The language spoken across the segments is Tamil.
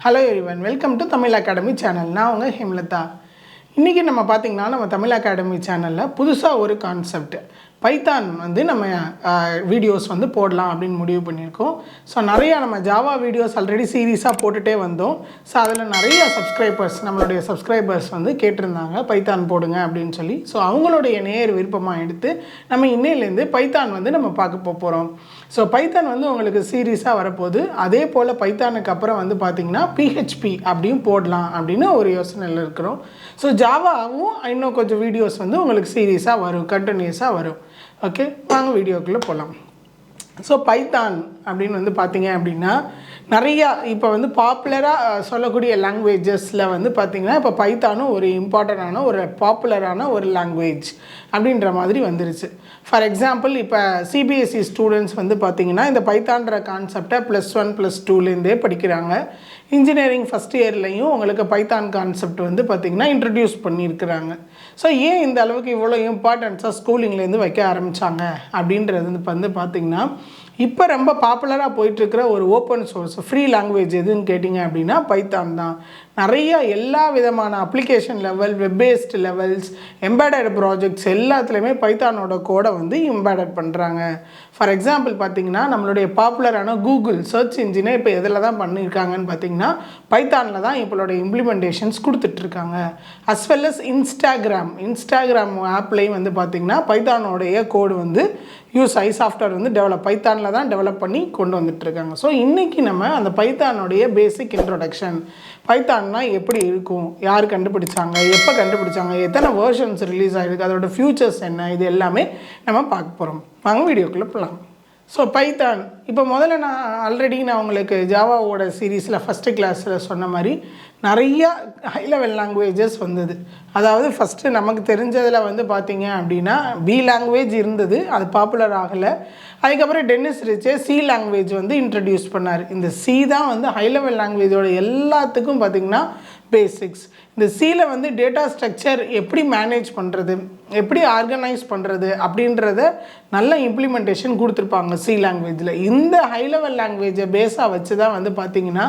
Hello everyone, welcome to Tamil Academy channel. நான் உங்க ஹேமலதா. இன்னைக்கு நம்ம பாத்தீங்கன்னா நம்ம தமிழ் அகாடமி சேனல்ல புதுசா ஒரு கான்செப்ட் பைத்தான் வந்து நம்ம வீடியோஸ் வந்து போடலாம் அப்படினு முடிவு பண்ணியிருக்கோம். ஸோ நிறைய நம்ம ஜாவா வீடியோஸ் ஆல்ரெடி சீரீஸாக போட்டுகிட்டே வந்தோம். ஸோ அதில் நிறைய நம்மளுடைய சப்ஸ்கிரைபர்ஸ் வந்து கேட்டிருந்தாங்க பைத்தான் போடுங்க அப்படின்னு சொல்லி. ஸோ அவங்களுடைய நேர் விருப்பமாக எடுத்து நம்ம இன்னையிலேருந்து பைத்தான் வந்து நம்ம பார்க்க போகிறோம். ஸோ பைத்தான் வந்து உங்களுக்கு சீரீஸாக வரப்போகுது. அதே போல் பைத்தானுக்கு அப்புறம் வந்து பார்த்திங்கன்னா பிஹெச்பி அப்படியும் போடலாம் அப்படின்னு ஒரு யோசனையில் இருக்கிறோம். ஸோ ஜாவாவும் இன்னும் கொஞ்சம் வீடியோஸ் வந்து உங்களுக்கு சீரீஸாக வரும், கண்டினியூஸாக வரும். ஓகே, வாங்க வீடியோக்குள்ளே போகலாம். ஸோ பைத்தான் அப்படின்னு வந்து பார்த்திங்க அப்படின்னா நிறையா இப்போ வந்து பாப்புலராக சொல்லக்கூடிய லாங்குவேஜஸில் வந்து பார்த்திங்கன்னா இப்போ பைத்தானும் ஒரு இம்பார்ட்டண்டான ஒரு பாப்புலரான ஒரு லாங்குவேஜ் அப்படின்ற மாதிரி வந்துருச்சு. ஃபார் எக்ஸாம்பிள் இப்போ சிபிஎஸ்சி ஸ்டூடெண்ட்ஸ் வந்து பார்த்திங்கன்னா இந்த பைத்தான்ற கான்செப்டை +1 +2லேருந்தே படிக்கிறாங்க. இன்ஜினியரிங் ஃபஸ்ட் இயர்லேயும் உங்களுக்கு பைத்தான் கான்செப்ட் வந்து பார்த்திங்கன்னா இன்ட்ரடியூஸ் பண்ணியிருக்கிறாங்க. ஸோ ஏன் இந்த அளவுக்கு இவ்வளோ இம்பார்ட்டன்ஸாக ஸ்கூலிங்லேருந்து வைக்க ஆரம்பித்தாங்க அப்படின்றது வந்து பார்த்திங்கன்னா இப்போ ரொம்ப பாப்புலராக போயிட்டுருக்கிற ஒரு ஓப்பன் சோர்ஸ் ஃப்ரீ லாங்குவேஜ் எதுன்னு கேட்டிங்க அப்படின்னா பைத்தான் தான். நிறைய எல்லா விதமான application level, web based levels, embedded projects எல்லாத்துலேயுமே பைத்தானோட கோடை வந்து எம்பெடட் பண்ணுறாங்க. ஃபார் எக்ஸாம்பிள் பார்த்திங்கன்னா நம்மளுடைய பாப்புலரான கூகுள் சர்ச் இன்ஜினை இப்போ எதில் தான் பண்ணியிருக்காங்கன்னு பார்த்திங்கன்னா பைத்தானில் தான் இப்போடைய இம்ப்ளிமெண்டேஷன்ஸ் கொடுத்துட்ருக்காங்க. அஸ் வெல் அஸ் இன்ஸ்டாகிராம் ஆப்லேயும் வந்து பார்த்திங்கன்னா பைத்தானோடைய கோடு வந்து சாஃப்ட்வேர் வந்து பைத்தானில் தான் டெவலப் பண்ணி கொண்டு வந்துட்டுருக்காங்க. ஸோ இன்றைக்கி நம்ம அந்த பைத்தானுடைய பேசிக் இன்ட்ரோடக்ஷன், பைத்தான்னா எப்படி இருக்கும், யார் கண்டுபிடிச்சாங்க, எப்போ கண்டுபிடிச்சாங்க, எத்தனை வேர்ஷன்ஸ் ரிலீஸ் ஆகிருக்கு, அதோட ஃபியூச்சர்ஸ் என்ன, இது எல்லாமே நம்ம பார்க்க போகிறோம். வாங்க வீடியோக்குள்ளே போகலாம். ஸோ பைத்தான் இப்போ முதல்ல நான் உங்களுக்கு ஜாவாவோட சீரீஸில் ஃபஸ்ட்டு கிளாஸில் சொன்ன மாதிரி நிறையா ஹை லெவல் லாங்குவேஜஸ் வந்தது. அதாவது ஃபஸ்ட்டு நமக்கு தெரிஞ்சதில் வந்து பார்த்திங்க அப்படின்னா பி லாங்குவேஜ் இருந்தது, அது பாப்புலர் ஆகலை. அதுக்கப்புறம் டென்னிஸ் ரிச்சே சி லாங்குவேஜ் வந்து இன்ட்ரடியூஸ் பண்ணார். இந்த சி தான் வந்து ஹை லெவல் லாங்குவேஜோட எல்லாத்துக்கும் பார்த்திங்கன்னா பேசிக்ஸ். இந்த சியில் வந்து டேட்டா ஸ்ட்ரக்சர் எப்படி மேனேஜ் பண்ணுறது, எப்படி ஆர்கனைஸ் பண்ணுறது அப்படின்றத நல்ல இம்ப்ளிமெண்டேஷன் கொடுத்துருப்பாங்க சி லாங்குவேஜில். இந்த ஹை லெவல் லாங்குவேஜை பேஸாக வச்சு தான் வந்து பார்த்திங்கன்னா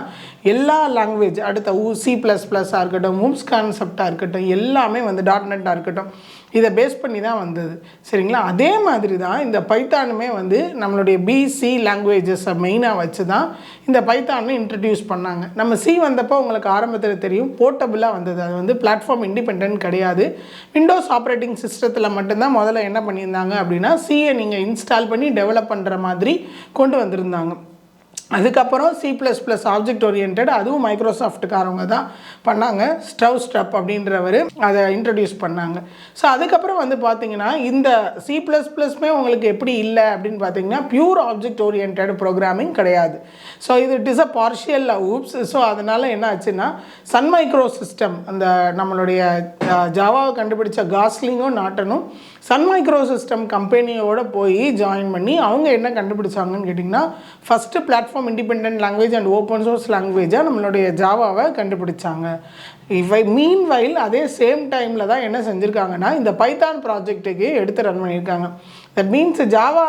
எல்லா லாங்குவேஜ் அடுத்த C++ஆக இருக்கட்டும், மூவ்ஸ் கான்செப்டாக இருக்கட்டும், எல்லாமே வந்து .NET-ஆக இருக்கட்டும், இதை பேஸ் பண்ணி தான் வந்தது. சரிங்களா? அதே மாதிரி தான் இந்த பைத்தானுமே வந்து நம்மளுடைய பிசி லாங்குவேஜஸை மெயினாக வச்சு தான் இந்த பைத்தானை இன்ட்ரடியூஸ் பண்ணாங்க. நம்ம சி வந்தப்போ உங்களுக்கு ஆரம்பத்தில் தெரியும் போர்ட்டபுளாக வந்தது. அது வந்து பிளாட்ஃபார்ம் இண்டிபெண்டன்ட் கிடையாது. விண்டோஸ் ஆப்ரேட்டிங் சிஸ்டத்தில் மட்டும்தான் முதல்ல என்ன பண்ணியிருந்தாங்க அப்படின்னா சியை நீங்கள் இன்ஸ்டால் பண்ணி டெவலப் பண்ணுற மாதிரி கொண்டு வந்திருந்தாங்க. அதுக்கப்புறம் C++ ஆப்ஜெக்ட் ஓரியன்ட், அதுவும் மைக்ரோசாஃப்ட்டுக்காரவங்க தான் பண்ணாங்க. ஸ்ட்ரப் அப்படின்றவர் அதை இன்ட்ரடியூஸ் பண்ணாங்க. ஸோ அதுக்கப்புறம் வந்து பார்த்திங்கன்னா இந்த C++மே உங்களுக்கு எப்படி இல்லை அப்படின்னு பார்த்தீங்கன்னா பியூர் ஆப்ஜெக்ட் ஓரியன்ட் ப்ரோக்ராமிங் கிடையாது. So it is a partial oops. So அதனால் என்ன ஆச்சுன்னா சன் மைக்ரோ சிஸ்டம், அந்த நம்மளுடைய ஜாவாவை கண்டுபிடிச்ச காஸ்லிங்கும் நாட்டனும் சன் மைக்ரோ சிஸ்டம் கம்பெனியோடு போய் ஜாயின் பண்ணி அவங்க என்ன கண்டுபிடிச்சாங்கன்னு கேட்டிங்கன்னா first platform independent language and open source லாங்குவேஜாக நம்மளுடைய ஜாவாவை கண்டுபிடிச்சாங்க. மீன்வைல் அதே சேம் டைமில் தான் என்ன செஞ்சுருக்காங்கன்னா இந்த பைத்தான் ப்ராஜெக்ட்டுக்கு எடுத்து ரன் பண்ணியிருக்காங்க. தட் மீன்ஸ் ஜாவா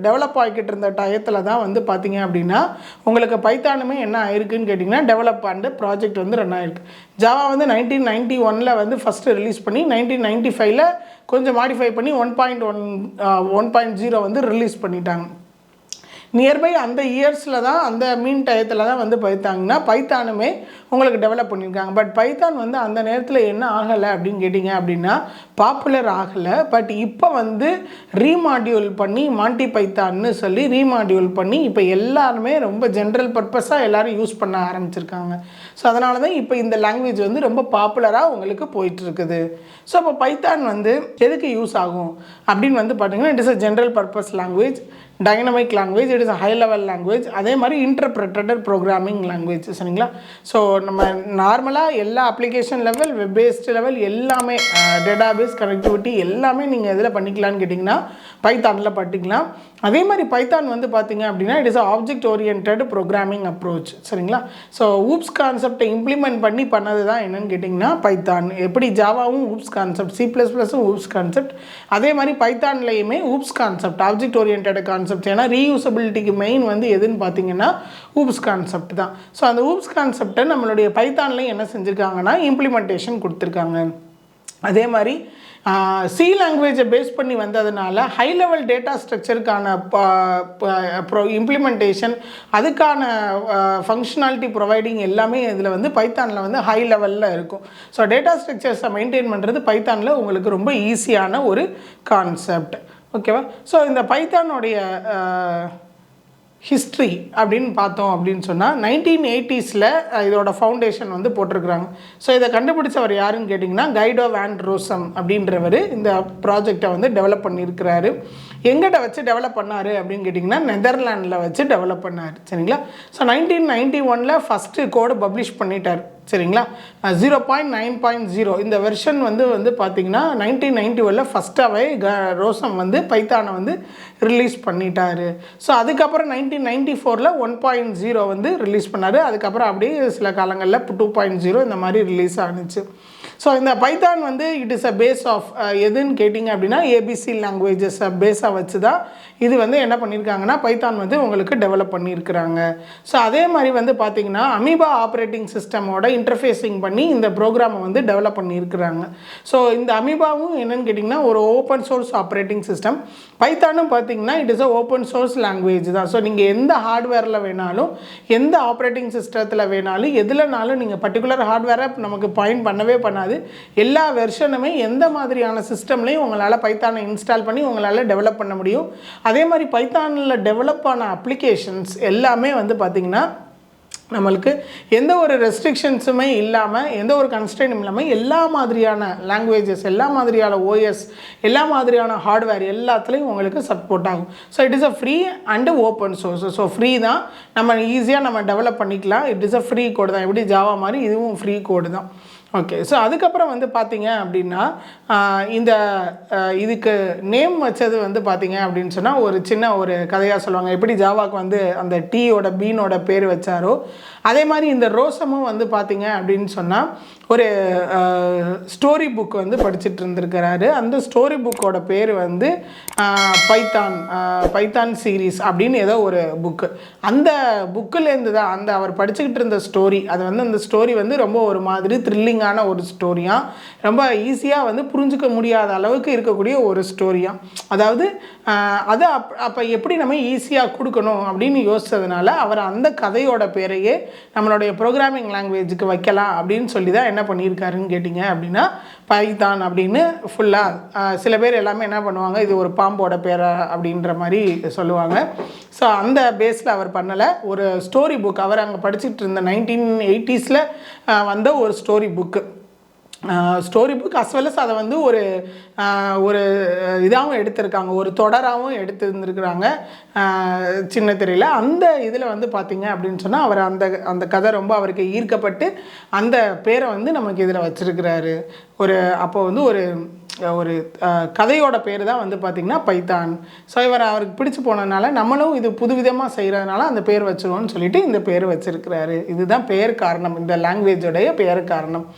டெவலப் ஆகிக்கிட்டு இருந்த டயத்தில் தான் வந்து பார்த்திங்க அப்படின்னா உங்களுக்கு பைத்தானுமே என்ன ஆயிருக்குன்னு கேட்டிங்கன்னா டெவலப் ஆண்டு ப்ராஜெக்ட் வந்து ரன் ஆகிருக்கு. ஜாவா வந்து 1991 வந்து ஃபஸ்ட்டு ரிலீஸ் பண்ணி 1995 கொஞ்சம் மாடிஃபை பண்ணி 1.0 வந்து ரிலீஸ் பண்ணிட்டாங்க. நியர்பை அந்த இயர்ஸில் தான், அந்த மீன் டயத்தில் தான் வந்து பைத்தானுமே உங்களுக்கு டெவலப் பண்ணியிருக்காங்க. பட் பைத்தான் வந்து அந்த நேரத்தில் என்ன ஆகலை அப்படின்னு கேட்டிங்க அப்படின்னா பாப்புலர் ஆகலை. பட் இப்போ வந்து ரீமாடியூல் பண்ணி மாண்டி பைத்தான்னு சொல்லி ரீமாடியூல் பண்ணி இப்போ எல்லாருமே ரொம்ப ஜென்ரல் பர்பஸாக எல்லோரும் யூஸ் பண்ண ஆரம்பிச்சிருக்காங்க. ஸோ அதனால தான் இப்போ இந்த லாங்குவேஜ் வந்து ரொம்ப பாப்புலராக உங்களுக்கு போயிட்டுருக்குது. ஸோ இப்போ பைத்தான் வந்து எதுக்கு யூஸ் ஆகும் அப்படின்னு வந்து பார்த்திங்கன்னா it is a general purpose language, dynamic language, it is a high level language, அதே மாதிரி இன்டர்பிரட்டட் ப்ரோக்ராமிங் லாங்குவேஜ். சரிங்களா? ஸோ நம்ம நார்மலாக எல்லா application level, web based level எல்லாமே, டேட்டாபேஸ் கனெக்டிவிட்டி எல்லாமே நீங்கள் எதில் பண்ணிக்கலான்னு கேட்டிங்கன்னா பைத்தானில் பண்ணிக்கலாம். அதே மாதிரி பைத்தான் வந்து பார்த்திங்க அப்படின்னா it is object orient programming approach. சரிங்களா? ஸோ ஊப்ஸ் கான்செப்டை இம்ப்ளிமெண்ட் பண்ணி பண்ணது தான் என்னென்னு கேட்டிங்கன்னா பைத்தான். எப்படி ஜாவாவும் ஊப்ஸ் கான்செப்ட், C++ம் ஊப்ஸ் கான்செப்ட், அதே மாதிரி பைத்தான்லேயுமே oops concept, object orient concept concept. ஏன்னா ரீயூசபிலிட்டிக்கு மெயின் வந்து எதுன்னு பார்த்தீங்கன்னா ஊப்ஸ் கான்செப்ட் தான். ஸோ அந்த ஊப்ஸ் கான்செப்டை நம்மளுடைய பைத்தான்லையும் என்ன செஞ்சுருக்காங்கன்னா இம்ப்ளிமெண்டேஷன் கொடுத்துருக்காங்க. அதே மாதிரி சி லாங்குவேஜை பேஸ் பண்ணி வந்ததுனால ஹை லெவல் டேட்டா ஸ்ட்ரக்சருக்கான இம்ப்ளிமெண்டேஷன், அதுக்கான ஃபங்க்ஷனாலிட்டி ப்ரொவைடிங் எல்லாமே இதில் வந்து பைத்தானில் வந்து ஹை லெவலில் இருக்கும். ஸோ டேட்டா ஸ்ட்ரக்சர்ஸை மெயின்டைன் பண்ணுறது பைத்தானில் உங்களுக்கு ரொம்ப ஈஸியான ஒரு கான்செப்ட். ஓகேவா? ஸோ இந்த பைத்தானுடைய ஹிஸ்ட்ரி அப்படின்னு பார்த்தோம் அப்படின்னு சொன்னால் 1980s இதோட ஃபவுண்டேஷன் வந்து போட்டிருக்கிறாங்க. ஸோ இதை கண்டுபிடிச்சவர் யாருன்னு கேட்டிங்கன்னா கைடோ வேன் ரோசம் அப்படின்றவர் இந்த ப்ராஜெக்டை வந்து டெவலப் பண்ணியிருக்கிறாரு. எங்கிட்ட வச்சு டெவலப் பண்ணார் அப்படின்னு கேட்டிங்கன்னா நெதர்லாண்டில் வச்சு டெவலப் பண்ணார். சரிங்களா? ஸோ 1991 ஃபஸ்ட்டு கோடு பப்ளிஷ் பண்ணிட்டார். சரிங்களா? 0.9.0 இந்த வெர்ஷன் வந்து பார்த்திங்கன்னா 1991 ஃபஸ்ட்டாகவே ரோசம் வந்து பைத்தானை வந்து ரிலீஸ் பண்ணிட்டார். ஸோ அதுக்கப்புறம் 1994 1.0 வந்து ரிலீஸ் பண்ணார். அதுக்கப்புறம் அப்படியே சில காலங்களில் 2.0 இந்த மாதிரி ரிலீஸ் ஆனிச்சு. ஸோ இந்த பைத்தான் வந்து it is a base of எதுன்னு கேட்டிங்க அப்படின்னா ஏபிசி லாங்குவேஜஸ் பேஸாக வச்சு தான் இது வந்து என்ன பண்ணியிருக்காங்கன்னா பைத்தான் வந்து உங்களுக்கு டெவலப் பண்ணியிருக்கிறாங்க. ஸோ அதே மாதிரி வந்து பார்த்திங்கன்னா அமீபா ஆப்ரேட்டிங் சிஸ்டமோட இன்டர்ஃபேஸிங் பண்ணி இந்த ப்ரோக்ராமை வந்து டெவலப் பண்ணியிருக்கிறாங்க. ஸோ இந்த அமீபாவும் என்னென்னு கேட்டிங்கன்னா ஒரு ஓப்பன் சோர்ஸ் ஆப்ரேட்டிங் சிஸ்டம். பைத்தானும் பார்த்திங்கன்னா it is a open source language தான். ஸோ நீங்கள் எந்த ஹார்ட்வேரில் வேணாலும் எந்த ஆப்ரேட்டிங் சிஸ்டத்தில் வேணாலும் எதுலனாலும் நீங்கள் பர்டிகுலர் ஹார்ட்வேரை நமக்கு பாயிண்ட் பண்ணவே பண்ணாது. எல்லா வெர்ஷனுமே எந்த மாதிரியான சிஸ்டம்லையும் உங்களால் பைத்தானை இன்ஸ்டால் பண்ணி உங்களால் டெவலப் பண்ண முடியும். அதே மாதிரி பைத்தானில் டெவலப் ஆன அப்ளிகேஷன்ஸ் எல்லாமே வந்து பார்த்திங்கன்னா நம்மளுக்கு எந்த ஒரு ரெஸ்ட்ரிக்ஷன்ஸுமே இல்லாமல் எந்த ஒரு கன்ஸ்ட்ரெயினும் இல்லாமல் எல்லா மாதிரியான லாங்குவேஜஸ், எல்லா மாதிரியான ஓஎஸ், எல்லா மாதிரியான ஹார்ட்வேர் எல்லாத்துலேயும் உங்களுக்கு சப்போர்ட் ஆகும். So it is a free and open source. So free தான், நம்ம ஈஸியாக நம்ம டெவலப் பண்ணிக்கலாம். இட் இஸ் அ ஃப்ரீ கோடு தான். எப்படி ஜாவா மாதிரி இதுவும் ஃப்ரீ கோடு தான். ஓகே. ஸோ அதுக்கப்புறம் வந்து பார்த்திங்க அப்படின்னா இந்த இதுக்கு நேம் வச்சது வந்து பார்த்திங்க அப்படின்னு சொன்னால் ஒரு சின்ன ஒரு கதையாக சொல்லுவாங்க. எப்படி ஜாவாக்கு வந்து அந்த டீயோட பீனோட பேர் வச்சாரோ அதே மாதிரி இந்த ரோசமும் வந்து பார்த்திங்க அப்படின்னு சொன்னால் ஒரு ஸ்டோரி புக் வந்து படிச்சுட்டு இருந்திருக்கிறாரு. அந்த ஸ்டோரி புக்கோட பேர் வந்து பைத்தான் சீரீஸ் அப்படின்னு ஏதோ ஒரு புக்கு. அந்த புக்கிலேருந்து தான் அந்த அவர் படிச்சுக்கிட்டு இருந்த ஸ்டோரி, அது வந்து அந்த ஸ்டோரி வந்து ரொம்ப ஒரு மாதிரி த்ரில்லிங்கான ஒரு ஸ்டோரியாக, ரொம்ப ஈஸியாக வந்து புரிஞ்சிக்க முடியாத அளவுக்கு இருக்கக்கூடிய ஒரு ஸ்டோரியாக. அதாவது அதை அப்போ எப்படி நம்ம ஈஸியாக கொடுக்கணும் அப்படின்னு யோசித்ததுனால அவர் அந்த கதையோட பேரையே நம்மளுடைய ப்ரோக்ராமிங் லாங்குவேஜுக்கு வைக்கலாம் அப்படின்னு சொல்லி தான் என்ன பண்ணியிருக்காருன்னு கேட்டிங்க அப்படின்னா பைத்தான் அப்படின்னு ஃபுல்லாக. சில பேர் எல்லாமே என்ன பண்ணுவாங்க, இது ஒரு பாம்போட பேரா அப்படின்ற மாதிரி சொல்லுவாங்க. ஸோ அந்த பேஸில் அவர் பண்ணலை. ஒரு ஸ்டோரி புக், அவர் அங்கே படிச்சுட்டு இருந்த 1980s வந்த ஒரு story book as well as அதை வந்து ஒரு இதாகவும் எடுத்திருக்காங்க, ஒரு தொடராகவும் எடுத்துருந்துருக்குறாங்க சின்ன திரையில். அந்த இதில் வந்து பார்த்திங்க அப்படின்னு சொன்னால் அவர் அந்த கதை ரொம்ப அவருக்கு ஈர்க்கப்பட்டு அந்த பேரை வந்து நமக்கு இதில் வச்சுருக்கிறாரு. அப்போ வந்து ஒரு கதையோட பேர் தான் வந்து பார்த்திங்கன்னா பைத்தான். ஸோ அவருக்கு பிடிச்சி போனதுனால நம்மளும் இது புதுவிதமாக செய்கிறதுனால அந்த பேர் வச்சுருவோன்னு சொல்லிட்டு இந்த பேர் வச்சுருக்கிறாரு. இதுதான் பெயர் காரணம், இந்த லாங்குவேஜோடைய பெயர் காரணம்.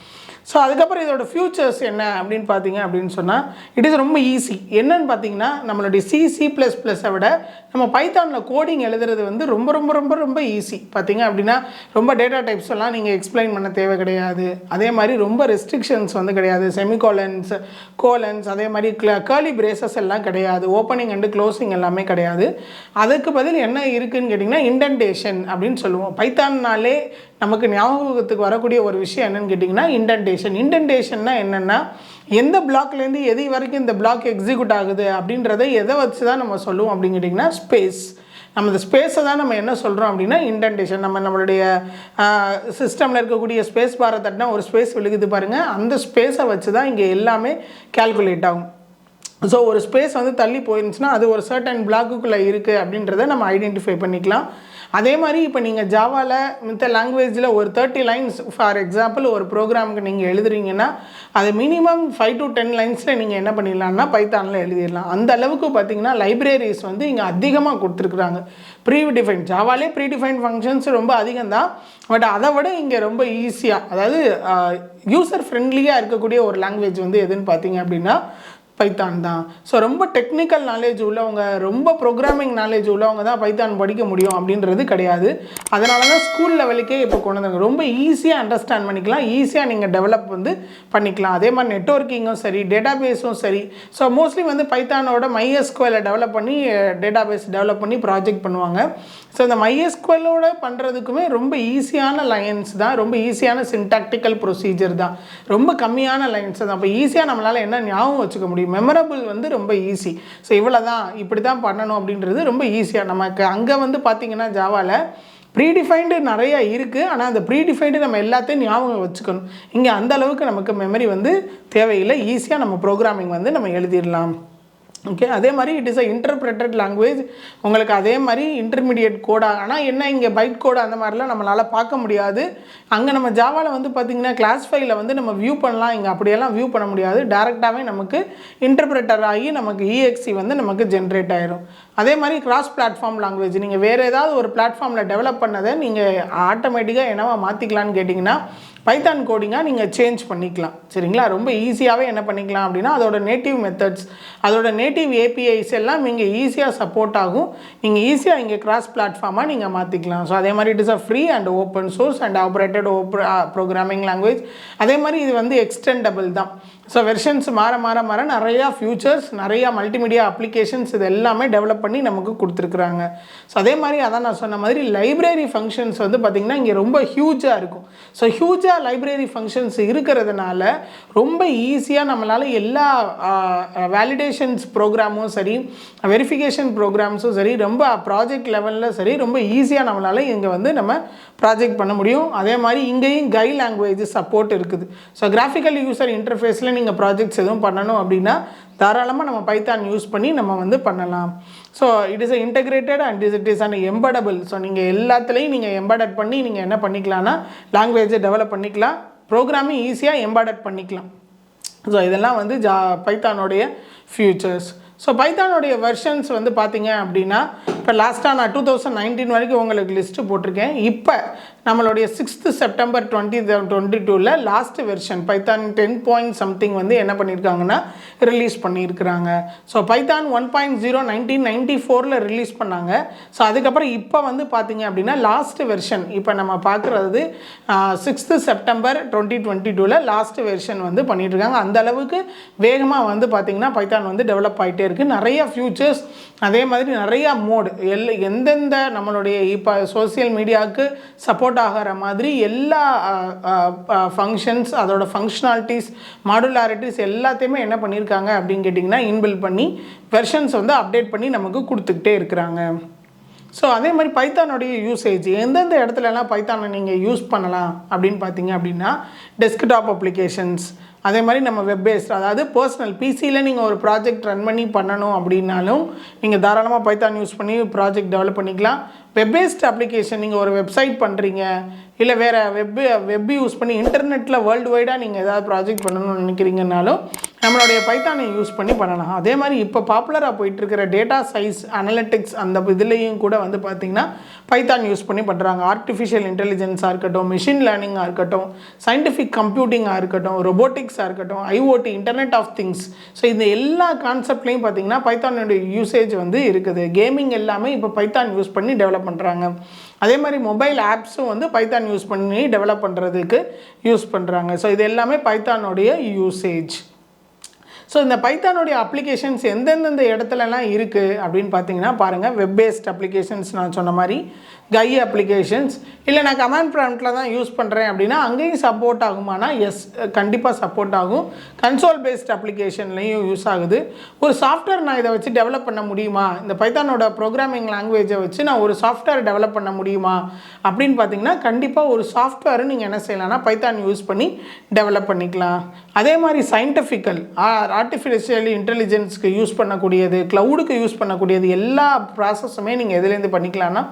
ஸோ அதுக்கப்புறம் இதோட ஃபியூச்சர்ஸ் என்ன அப்படின்னு பார்த்தீங்க அப்படின்னு சொன்னால் இட் இஸ் ரொம்ப ஈஸி. என்னன்னு பார்த்தீங்கன்னா நம்மளுடைய C++ஐ விட நம்ம பைத்தானில் கோடிங் எழுதுறது வந்து ரொம்ப ரொம்ப ரொம்ப ரொம்ப ஈஸி. பார்த்தீங்க அப்படின்னா ரொம்ப டேட்டா டைப்ஸ் எல்லாம் நீங்கள் எக்ஸ்பிளைன் பண்ண தேவை கிடையாது. அதே மாதிரி ரொம்ப ரெஸ்ட்ரிக்ஷன்ஸ் வந்து கிடையாது. செமிகோலன்ஸ், கோலன்ஸ், அதே மாதிரி கர்லி பிரேசஸ் எல்லாம் கிடையாது. ஓப்பனிங் அண்டு க்ளோசிங் எல்லாமே கிடையாது. அதுக்கு பதில் என்ன இருக்குதுன்னு கேட்டிங்கன்னா இண்டென்டேஷன் அப்படின்னு சொல்லுவோம். பைத்தான்னாலே நமக்கு ஞாபகத்துக்கு வரக்கூடிய ஒரு விஷயம் என்னென்னு கேட்டிங்கன்னா இண்டென்டேஷன்னா என்னென்னா எந்த பிளாக்லேருந்து எது வரைக்கும் இந்த பிளாக் எக்ஸிக்யூட் ஆகுது அப்படின்றத எதை வச்சு தான் நம்ம சொல்லுவோம் அப்படின்னு கேட்டிங்கன்னா ஸ்பேஸ். நம்ம இந்த ஸ்பேஸை தான் நம்ம என்ன சொல்கிறோம் அப்படின்னா இண்டென்டேஷன். நம்மளுடைய சிஸ்டமில் இருக்கக்கூடிய ஸ்பேஸ் பாரை தட்டினா ஒரு ஸ்பேஸ் விழுகுது பாருங்கள், அந்த ஸ்பேஸை வச்சு தான் இங்கே எல்லாமே கால்குலேட் ஆகும். ஸோ ஒரு ஸ்பேஸ் வந்து தள்ளி போயிருந்துச்சுன்னா அது ஒரு சர்டன் பிளாக்குள்ளே இருக்குது அப்படின்றத நம்ம ஐடென்டிஃபை பண்ணிக்கலாம். அதே மாதிரி இப்போ நீங்கள் ஜாவாவில் மித்த லாங்குவேஜில் ஒரு 30 லைன்ஸ் ஃபார் எக்ஸாம்பிள் ஒரு ப்ரோக்ராமுக்கு நீங்கள் எழுதுறீங்கன்னா அது மினிமம் 5 to 10 லைன்ஸில் நீங்கள் என்ன பண்ணிடலாம்னா பைத்தானில் எழுதிடலாம். அந்த அளவுக்கு பார்த்திங்கன்னா லைப்ரரிஸ் வந்து இங்கே அதிகமாக கொடுத்துருக்குறாங்க. ப்ரீடிஃபைன் ஜாவாலே ப்ரீடிஃபைன் ஃபங்க்ஷன்ஸ் ரொம்ப அதிகம் தான், பட் அதை விட இங்கே ரொம்ப ஈஸியாக, அதாவது யூசர் ஃப்ரெண்ட்லியாக இருக்கக்கூடிய ஒரு லாங்குவேஜ் வந்து எதுன்னு பார்த்தீங்க அப்படின்னா பைத்தான் தான். ஸோ ரொம்ப டெக்னிக்கல் நாலேஜ் உள்ளவங்க, ரொம்ப ப்ரோக்ராமிங் நாலேஜ் உள்ளவங்க தான் பைத்தான் படிக்க முடியும் அப்படின்றது கிடையாது. அதனால தான் ஸ்கூல் லெவலுக்கே இப்போ கொண்டு வந்தாங்க. ரொம்ப ஈஸியாக அண்டர்ஸ்டாண்ட் பண்ணிக்கலாம், ஈஸியாக நீங்கள் டெவலப் வந்து பண்ணிக்கலாம். அதே மாதிரி நெட்வொர்க்கிங்கும் சரி, டேட்டாபேஸும் சரி. ஸோ மோஸ்ட்லி வந்து பைத்தானோட MySQL டெவலப் பண்ணி டேட்டாபேஸ் டெவலப் பண்ணி ப்ராஜெக்ட் பண்ணுவாங்க. ஸோ இந்த MySQLோட பண்ணுறதுக்குமே ரொம்ப ஈஸியான லைன்ஸ் தான், ரொம்ப ஈஸியான சின்டாக்டிக்கல் ப்ரொசீஜர் தான், ரொம்ப கம்மியான லைன்ஸ் தான். அப்போ ஈஸியாக நம்மளால் என்ன ஞாபகம் வச்சுக்க முடியும், மெமரபிள் வந்து ரொம்ப ஈஸி. ஸோ இவ்வளோ தான், இப்படி தான் பண்ணணும் அப்படின்றது ரொம்ப ஈஸியாக. நமக்கு அங்கே வந்து பார்த்திங்கன்னா ஜாவாவில் ப்ரீடிஃபைன்டு நிறையா இருக்குது. ஆனால் அந்த ப்ரீடிஃபைன்டு நம்ம எல்லாத்தையும் ஞாபகம் வச்சுக்கணும். இங்கே அந்த அளவுக்கு நமக்கு மெமரி வந்து தேவையில்லை, ஈஸியாக நம்ம ப்ரோக்ராமிங் வந்து நம்ம எழுதிடலாம். ஓகே, அதே மாதிரி it is a interpreted language. உங்களுக்கு அதே மாதிரி இன்டர்மீடியட் கோடாக, ஆனால் என்ன இங்கே பைட் கோடு அந்த மாதிரிலாம் நம்மளால் பார்க்க முடியாது. அங்கே நம்ம ஜாவாவில் வந்து பார்த்திங்கன்னா கிளாஸ் ஃபைலில் வந்து நம்ம வியூ பண்ணலாம், இங்கே அப்படியெல்லாம் வியூ பண்ண முடியாது. டேரெக்டாகவே நமக்கு இன்டர்பிரட்டர் ஆகி நமக்கு EXE வந்து நமக்கு ஜென்ரேட் ஆயிரும். அதே மாதிரி கிராஸ் பிளாட்ஃபார்ம் லாங்குவேஜ், நீங்கள் வேறு ஏதாவது ஒரு பிளாட்ஃபார்மில் டெவலப் பண்ணதை நீங்கள் ஆட்டோமேட்டிக்காக என்னவா மாற்றிக்கலான்னு கேட்டிங்கன்னா பைத்தான் கோடிங்காக நீங்கள் சேஞ்ச் பண்ணிக்கலாம். சரிங்களா, ரொம்ப ஈஸியாகவே என்ன பண்ணிக்கலாம் அப்படின்னா அதோட நேட்டிவ் மெத்தட்ஸ், அதோட நேட்டிவ் APIs எல்லாம் இங்கே ஈஸியாக சப்போர்ட் ஆகும். நீங்கள் ஈஸியாக இங்கே கிராஸ் பிளாட்ஃபார்மாக நீங்கள் மாற்றிக்கலாம். ஸோ அதே மாதிரி it is a free and open source and operated programming language. அதே மாதிரி இது வந்து எக்ஸ்டெண்டபிள் தான். ஸோ வெர்ஷன்ஸ் மாற மாற மாற நிறையா ஃபியூச்சர்ஸ், நிறையா மல்டிமீடியா அப்ளிகேஷன்ஸ் இது எல்லாமே டெவலப் பண்ணி நமக்கு கொடுத்துருக்குறாங்க. ஸோ அதே மாதிரி அதான் நான் சொன்ன மாதிரி லைப்ரரி ஃபங்க்ஷன்ஸ் வந்து பார்த்திங்கன்னா இங்கே ரொம்ப ஹியூஜாக இருக்கும். ஸோ ஹியூஜாக லைப்ரரி ஃபங்க்ஷன்ஸ் இருக்கிறதுனால ரொம்ப ஈஸியாக நம்மளால் எல்லா வேலிடேஷன்ஸ் ப்ரோக்ராமும் சரி, வெரிஃபிகேஷன் ப்ரோக்ராம்ஸும் சரி, ரொம்ப ப்ராஜெக்ட் லெவலில் சரி, ரொம்ப ஈஸியாக நம்மளால் இங்கே வந்து நம்ம ப்ராஜெக்ட் பண்ண முடியும். அதே மாதிரி இங்கேயும் கை லாங்குவேஜ் சப்போர்ட் இருக்குது. ஸோ கிராஃபிக்கல் யூசர் இன்டர்ஃபேஸில் நீங்கள் ப்ராஜெக்ட்ஸ் எதுவும் பண்ணணும் அப்படின்னா தாராளமாக நம்ம பைத்தான் யூஸ் பண்ணி நம்ம வந்து பண்ணலாம். So it is integrated and it is and embeddable. So நீங்கள் எல்லாத்துலேயும் நீங்கள் எம்படட் பண்ணி நீங்கள் என்ன பண்ணிக்கலாம்னா லாங்குவேஜை டெவலப் பண்ணிக்கலாம், ப்ரோக்ராமிங் ஈஸியாக எம்படட் பண்ணிக்கலாம். ஸோ இதெல்லாம் வந்து பைத்தானுடைய ஃபியூச்சர்ஸ். ஸோ பைத்தானுடைய வெர்ஷன்ஸ் வந்து பார்த்திங்க அப்படின்னா இப்போ லாஸ்ட்டாக நான் 2019 வரைக்கும் உங்களுக்கு லிஸ்ட்டு போட்டிருக்கேன். இப்போ நம்மளுடைய 6th September 2022 last version Python 10 point something வந்து என்ன பண்ணியிருக்காங்கன்னா ரிலீஸ் பண்ணியிருக்கிறாங்க. ஸோ பைத்தான் 1.0 1994 ரிலீஸ் பண்ணாங்க. ஸோ அதுக்கப்புறம் இப்போ வந்து பார்த்திங்க அப்படின்னா லாஸ்ட் வெர்ஷன் இப்போ நம்ம பார்க்குறது 6th September 2022 லாஸ்ட் வெர்ஷன் வந்து பண்ணிகிட்ருக்காங்க. அந்த அளவுக்கு வேகமாக வந்து பார்த்திங்கன்னா பைத்தான் வந்து டெவலப் ஆகிட்டே இருக்குது. நிறைய ஃபியூச்சர்ஸ், அதே மாதிரி நிறையா மோடு, எந்தெந்த நம்மளுடைய இப்போ சோசியல் மீடியாவுக்கு சப்போர்ட் ஆகிற மாதிரி எல்லா ஃபங்க்ஷன்ஸ், அதோட ஃபங்க்ஷனாலிட்டிஸ், மாடுலாரிட்டிஸ் எல்லாத்தையுமே என்ன பண்ணியிருக்காங்க அப்படின்னு கேட்டிங்கன்னா இன்பில்ட் பண்ணி வெர்ஷன்ஸ் வந்து அப்டேட் பண்ணி நமக்கு கொடுத்துக்கிட்டே இருக்கிறாங்க. ஸோ அதே மாதிரி பைத்தானுடைய யூசேஜ் எந்தெந்த இடத்துலலாம் பைத்தானை நீங்கள் யூஸ் பண்ணலாம் அப்படின்னு பார்த்தீங்க அப்படின்னா டெஸ்க்டாப் அப்ளிகேஷன்ஸ், அதே மாதிரி நம்ம வெப் பேஸ்ட், அதாவது பர்சனல் பிசியில் நீங்கள் ஒரு ப்ராஜெக்ட் ரன் பண்ணி பண்ணணும் அப்படின்னாலும் நீங்கள் தாராளமாக பைத்தான் யூஸ் பண்ணி ப்ராஜெக்ட் டெவலப் பண்ணிக்கலாம். வெப் பேஸ்ட் அப்ளிகேஷன், நீங்கள் ஒரு வெப்சைட் பண்ணுறீங்க, இல்லை வேறு வெப் யூஸ் பண்ணி இன்டர்நெட்டில் வேர்ல்டு வைடாக நீங்கள் ஏதாவது ப்ராஜெக்ட் பண்ணணும்னு நினைக்கிறீங்கனாலும் நம்மளுடைய பைத்தானை யூஸ் பண்ணி பண்ணலாம். அதே மாதிரி இப்போ பாப்புலராக போயிட்டுருக்கிற டேட்டா சயின்ஸ் அனலிட்டிக்ஸ் அந்த இதுலேயும் கூட வந்து பார்த்திங்கன்னா பைத்தான் யூஸ் பண்ணி பண்ணுறாங்க. ஆர்டிஃபிஷியல் இன்டெலிஜென்ஸாக இருக்கட்டும், மிஷின் லேர்னிங்காக இருக்கட்டும், சயின்டிஃபிக் கம்ப்யூட்டிங்காக இருக்கட்டும், ரொபோட்டிக்ஸாக இருக்கட்டும், IoT internet of things. So இந்த எல்லா கான்செப்ட்லேயும் பார்த்திங்கன்னா பைத்தானுடைய யூசேஜ் வந்து இருக்குது. கேமிங் எல்லாமே இப்போ பைத்தான் யூஸ் பண்ணி டெவலப் பண்ணுறாங்க. அதே மாதிரி மொபைல் ஆப்ஸும் வந்து பைத்தான் யூஸ் பண்ணி டெவலப் பண்ணுறதுக்கு யூஸ் பண்ணுறாங்க. ஸோ இது எல்லாமே பைத்தானுடைய யூசேஜ். ஸோ இந்த பைத்தானுடைய அப்ளிகேஷன்ஸ் எந்தெந்த இடத்துலலாம் இருக்குது அப்படின்னு பார்த்தீங்கன்னா பாருங்கள், வெப் பேஸ்ட் அப்ளிகேஷன்ஸ் நான் சொன்ன மாதிரி, கை அப்ளிகேஷன்ஸ், இல்லை நான் கமாண்ட் ப்ராம்ப்டில் தான் யூஸ் பண்ணுறேன் அப்படின்னா அங்கேயும் சப்போர்ட் ஆகுமானா எஸ், கண்டிப்பாக சப்போர்ட் ஆகும். கன்சோல் பேஸ்ட் அப்ளிகேஷன்லேயும் யூஸ் ஆகுது. ஒரு சாஃப்ட்வேர் நான் இதை வச்சு டெவலப் பண்ண முடியுமா, இந்த பைத்தானோட ப்ரோக்ராமிங் லாங்குவேஜை வச்சு நான் ஒரு சாஃப்ட்வேர் டெவலப் பண்ண முடியுமா அப்படின்னு பார்த்தீங்கன்னா கண்டிப்பாக ஒரு சாஃப்ட்வேரை நீங்கள் என்ன செய்யலாம்னா பைத்தான் யூஸ் பண்ணி டெவலப் பண்ணிக்கலாம். அதே மாதிரி சயின்டிஃபிக்கல், ஆர்டிஃபிஷியல் இன்டெலிஜென்ஸ்க்கு யூஸ் பண்ணக்கூடியது, க்ளவுடுக்கு யூஸ் பண்ணக்கூடியது எல்லா ப்ராசஸுமே நீங்கள் எதுலேருந்து பண்ணிக்கலாம்னா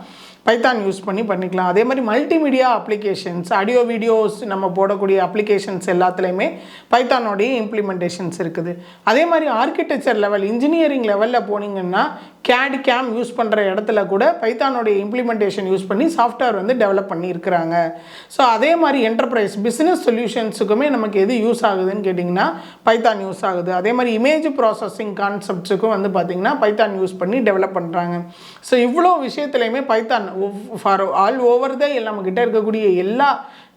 பைத்தான் யூஸ் பண்ணி பண்ணிக்கலாம். அதே மாதிரி மல்டிமீடியா அப்ளிகேஷன்ஸ், ஆடியோ வீடியோஸ் நம்ம போடக்கூடிய அப்ளிகேஷன்ஸ் எல்லாத்துலேயுமே பைத்தானோடைய இம்ப்ளிமெண்டேஷன்ஸ் இருக்குது. அதே மாதிரி ஆர்கிடெக்சர் லெவல், இன்ஜினியரிங் லெவலில் போனீங்கன்னா CAD CAM யூஸ் பண்ணுற இடத்துல கூட பைத்தானோடைய இம்ப்ளிமெண்டேஷன் யூஸ் பண்ணி சாஃப்ட்வேர் வந்து டெவலப் பண்ணியிருக்கிறாங்க. ஸோ அதே மாதிரி என்டர்பிரைஸ் பிஸ்னஸ் சொல்யூஷன்ஸுக்குமே நமக்கு எது யூஸ் ஆகுதுன்னு கேட்டிங்கன்னா பைத்தான் யூஸ் ஆகுது. அதே மாதிரி இமேஜ் ப்ராசஸிங் கான்செப்ட்ஸுக்கும் வந்து பார்த்திங்கன்னா பைத்தான் யூஸ் பண்ணி டெவலப் பண்ணுறாங்க. ஸோ இவ்வளோ விஷயத்துலையுமே Python for all over the நம்மக்கிட்ட இருக்கக்கூடிய எல்லா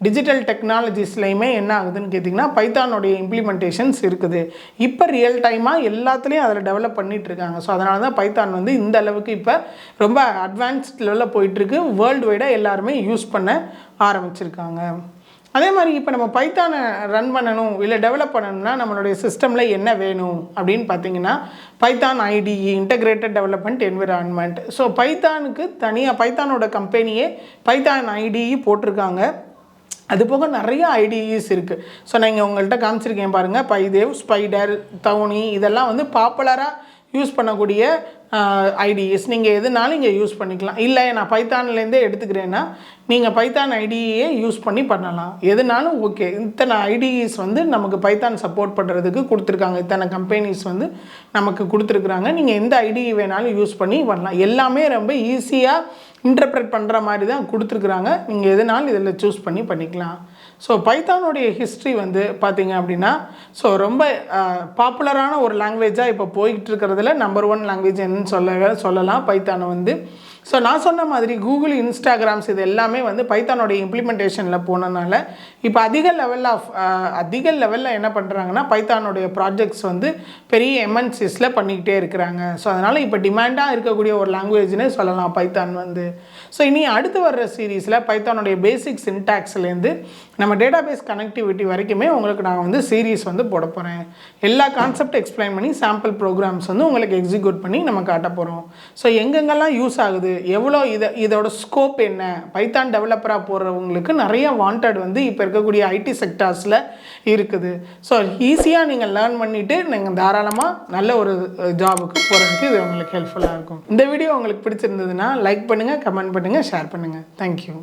டிஜிட்டல் டெக்னாலஜிஸ்லையுமே என்ன ஆகுதுன்னு கேட்டிங்கன்னா பைத்தானோடைய இம்ப்ளிமெண்டேஷன்ஸ் இருக்குது. இப்போ ரியல் டைமாக எல்லாத்துலேயும் அதில் டெவலப் பண்ணிகிட்ருக்காங்க. ஸோ அதனால தான் பைத்தான் வந்து இந்த அளவுக்கு இப்போ ரொம்ப அட்வான்ஸ்ட் லெவலில் போயிட்டுருக்கு. வேர்ல்டு வைடாக எல்லாருமே யூஸ் பண்ண ஆரம்பிச்சிருக்காங்க. அதே மாதிரி இப்போ நம்ம பைத்தானை ரன் பண்ணணும் இல்லை டெவலப் பண்ணணும்னா நம்மளுடைய சிஸ்டமில் என்ன வேணும் அப்படின்னு பார்த்தீங்கன்னா Python IDE, integrated development environment. So பைத்தானுக்கு தனியாக பைத்தானோட கம்பெனியே பைத்தான் ஐடிஇ போட்டிருக்காங்க. அது போக நிறைய ஐடிஇஸ் இருக்குது. ஸோ நான் உங்கள்கிட்ட காமிச்சிருக்கேன் பாருங்கள், பைதேவ், ஸ்பைடர், தௌனி, இதெல்லாம் வந்து பாப்புலராக யூஸ் பண்ணக்கூடிய ஐடிஇஸ். நீங்கள் எதுனாலும் இங்கே யூஸ் பண்ணிக்கலாம். இல்லை நான் பைத்தான்லேருந்தே எடுத்துக்கிறேன்னா நீங்கள் பைத்தான் ஐடியே யூஸ் பண்ணி பண்ணலாம். எதுனாலும் ஓகே. இத்தனை ஐடிஇஸ் வந்து நமக்கு பைத்தான் சப்போர்ட் பண்ணுறதுக்கு கொடுத்துருக்காங்க. இத்தனை கம்பெனிஸ் வந்து நமக்கு கொடுத்துருக்குறாங்க. நீங்கள் எந்த ஐடிஇ வேணாலும் யூஸ் பண்ணி பண்ணலாம். எல்லாமே ரொம்ப ஈஸியாக இன்டர்ப்ரெட் பண்ணுற மாதிரி தான் கொடுத்துருக்குறாங்க. நீங்கள் எதுனாலும் இதில் சூஸ் பண்ணி பண்ணிக்கலாம். ஸோ பைத்தானுடைய ஹிஸ்ட்ரி வந்து பார்த்திங்க அப்படின்னா ஸோ ரொம்ப பாப்புலரான ஒரு லாங்குவேஜாக இப்போ போய்கிட்டு இருக்கிறதுல நம்பர் 1 லாங்குவேஜ் என்னன்னு சொல்லலாம் பைத்தானை வந்து. ஸோ நான் சொன்ன மாதிரி கூகுள், இன்ஸ்டாகிராம்ஸ் இது எல்லாமே வந்து பைத்தானோடைய இம்ப்ளிமெண்டேஷனில் போனனால இப்போ அதிக லெவலில் என்ன பண்ணுறாங்கன்னா பைத்தானோடைய ப்ராஜெக்ட்ஸ் வந்து பெரிய எம்என்சிஸில் பண்ணிக்கிட்டே இருக்கிறாங்க. ஸோ அதனால் இப்போ டிமாண்டாக இருக்கக்கூடிய ஒரு லாங்குவேஜ்னே சொல்லலாம் பைத்தான் வந்து. ஸோ இனி அடுத்து வர்ற சீரீஸில் பைத்தானுடைய பேசிக் சின்டாக்ஸ்லேருந்து நம்ம டேட்டாபேஸ் கனெக்டிவிட்டி வரைக்குமே உங்களுக்கு நான் வந்து சீரீஸ் வந்து போட போகிறேன். எல்லா கான்செப்ட் எக்ஸ்பிளைன் பண்ணி சாம்பிள் ப்ரோக்ராம்ஸ் வந்து உங்களுக்கு எக்ஸிக்யூட் பண்ணி நம்ம காட்ட போகிறோம். ஸோ எங்கெங்கெல்லாம் யூஸ் ஆகுது, எவ்வளோ இதோட ஸ்கோப் என்ன, பைத்தான் டெவலப்பராக போடுறவங்களுக்கு நிறைய வாண்டட் வந்து இப்போ இருக்கக்கூடிய ஐடி செக்டார்ஸில் இருக்குது. ஸோ ஈஸியாக நீங்கள் லேர்ன் பண்ணிவிட்டு நீங்கள் தாராளமாக நல்ல ஒரு ஜாபுக்கு போகிறதுக்கு இது உங்களுக்கு ஹெல்ப்ஃபுல்லாக இருக்கும். இந்த வீடியோ உங்களுக்கு பிடிச்சிருந்ததுன்னா லைக் பண்ணுங்கள், கமெண்ட் பண்ணுங்கள், ஷேர் பண்ணுங்கள். தேங்க்யூ.